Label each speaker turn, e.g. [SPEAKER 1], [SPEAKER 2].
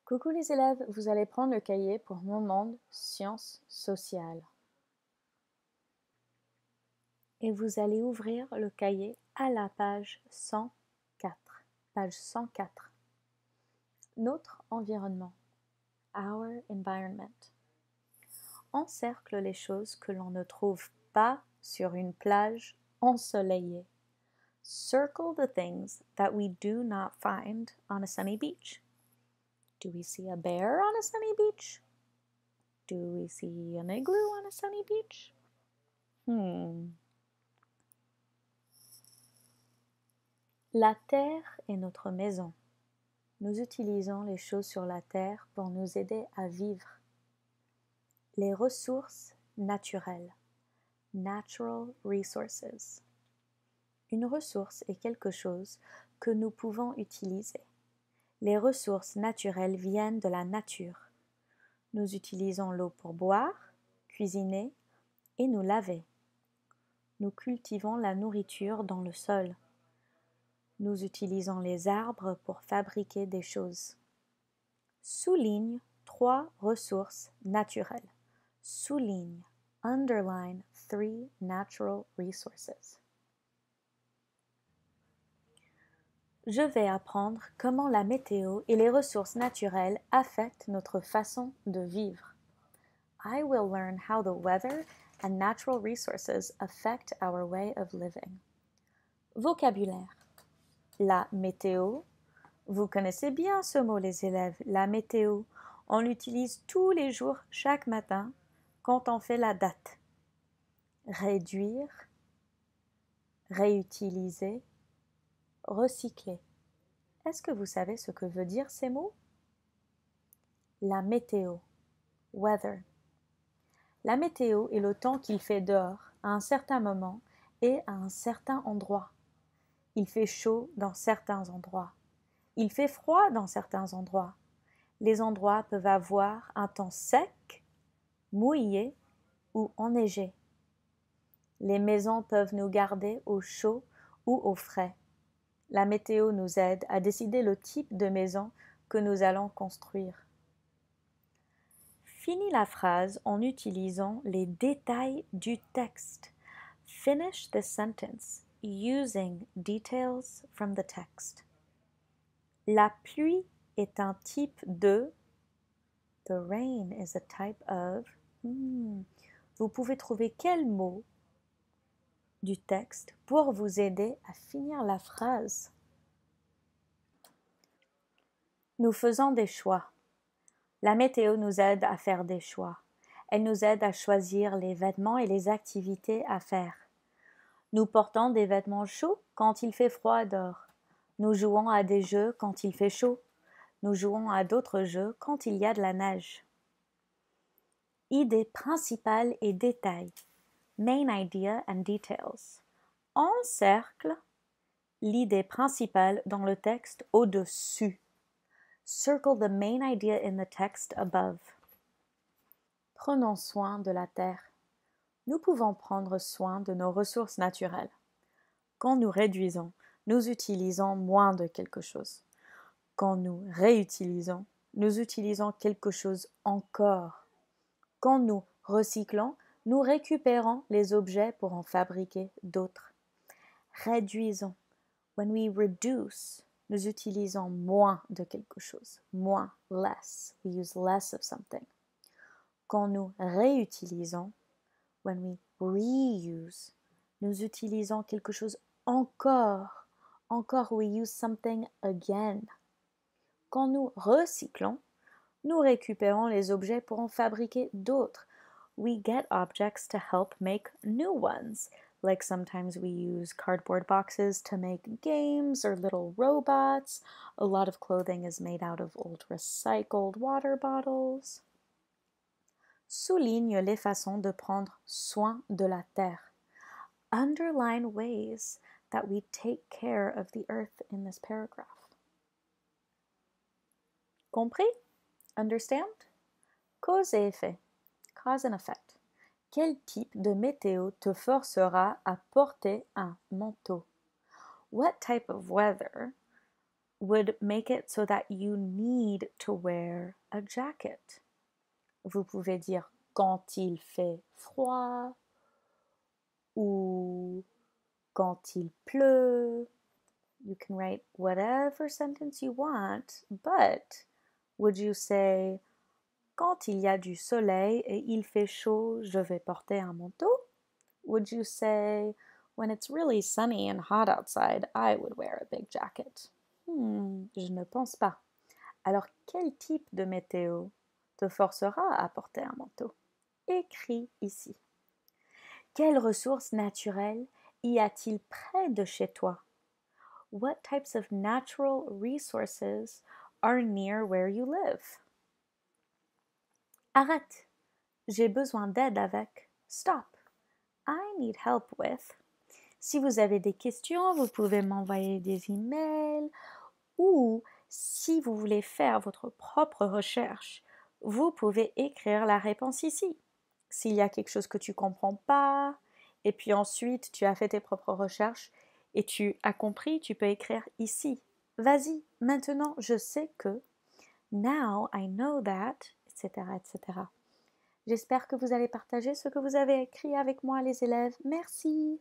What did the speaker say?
[SPEAKER 1] Coucou les élèves, vous allez prendre le cahier pour Mon Monde Sciences Sociales. Et vous allez ouvrir le cahier à la page 104. Page 104. Notre environnement. Our environment. Encercle les choses que l'on ne trouve pas sur une plage ensoleillée. Circle the things that we do not find on a sunny beach. Do we see a bear on a sunny beach? Do we see an igloo on a sunny beach? La terre est notre maison. Nous utilisons les choses sur la terre pour nous aider à vivre. Les ressources naturelles. Natural resources. Une ressource est quelque chose que nous pouvons utiliser. Les ressources naturelles viennent de la nature. Nous utilisons l'eau pour boire, cuisiner et nous laver. Nous cultivons la nourriture dans le sol. Nous utilisons les arbres pour fabriquer des choses. Souligne 3 ressources naturelles. Souligne, underline 3 natural resources. Je vais apprendre comment la météo et les ressources naturelles affectent notre façon de vivre. I will learn how the weather and natural resources affect our way of living. Vocabulaire. La météo. Vous connaissez bien ce mot, les élèves. La météo. On l'utilise tous les jours, chaque matin, quand on fait la date. Réduire, réutiliser, recycler. Est-ce que vous savez ce que veut dire ces mots? La météo. Weather. La météo est le temps qu'il fait dehors, à un certain moment et à un certain endroit. Il fait chaud dans certains endroits. Il fait froid dans certains endroits. Les endroits peuvent avoir un temps sec, mouillé ou enneigé. Les maisons peuvent nous garder au chaud ou au frais. La météo nous aide à décider le type de maison que nous allons construire. Finis la phrase en utilisant les détails du texte. Finish the sentence using details from the text. La pluie est un type de. The rain is a type of. Vous pouvez trouver quel mot du texte pour vous aider à finir la phrase. Nous faisons des choix. La météo nous aide à faire des choix. Elle nous aide à choisir les vêtements et les activités à faire. Nous portons des vêtements chauds quand il fait froid dehors. Nous jouons à des jeux quand il fait chaud. Nous jouons à d'autres jeux quand il y a de la neige. Idée principale et détail. Main idea and details. Encercle l'idée principale dans le texte au-dessus. Circle the main idea in the text above. Prenons soin de la terre. Nous pouvons prendre soin de nos ressources naturelles. Quand nous réduisons, nous utilisons moins de quelque chose. Quand nous réutilisons, nous utilisons quelque chose encore. Quand nous recyclons, nous récupérons les objets pour en fabriquer d'autres. Réduisons. When we reduce, nous utilisons moins de quelque chose. Moins, less. We use less of something. Quand nous réutilisons, when we reuse, nous utilisons quelque chose encore. Encore, we use something again. Quand nous recyclons, nous récupérons les objets pour en fabriquer d'autres. We get objects to help make new ones. Like sometimes we use cardboard boxes to make games or little robots. A lot of clothing is made out of old recycled water bottles. Souligne les façons de prendre soin de la terre. Underline ways that we take care of the earth in this paragraph. Compris? Understand? Cause et effet. Cause and effect. Quel type de météo te forcera à porter un manteau? What type of weather would make it so that you need to wear a jacket. Vous pouvez dire quand il fait froid ou quand il pleut. You can write whatever sentence you want, but would you say quand il y a du soleil et il fait chaud, je vais porter un manteau? Would you say when it's really sunny and hot outside, I would wear a big jacket? Je ne pense pas. Alors, quel type de météo te forcera à porter un manteau? Écris ici. Quelles ressources naturelles y a-t-il près de chez toi? What types of natural resources are near where you live? Arrête. J'ai besoin d'aide avec. Stop. I need help with. Si vous avez des questions, vous pouvez m'envoyer des emails ou si vous voulez faire votre propre recherche, vous pouvez écrire la réponse ici. S'il y a quelque chose que tu ne comprends pas, et puis ensuite tu as fait tes propres recherches et tu as compris, tu peux écrire ici. Vas-y, maintenant je sais que, now I know that, etc., etc. J'espère que vous allez partager ce que vous avez écrit avec moi, les élèves. Merci.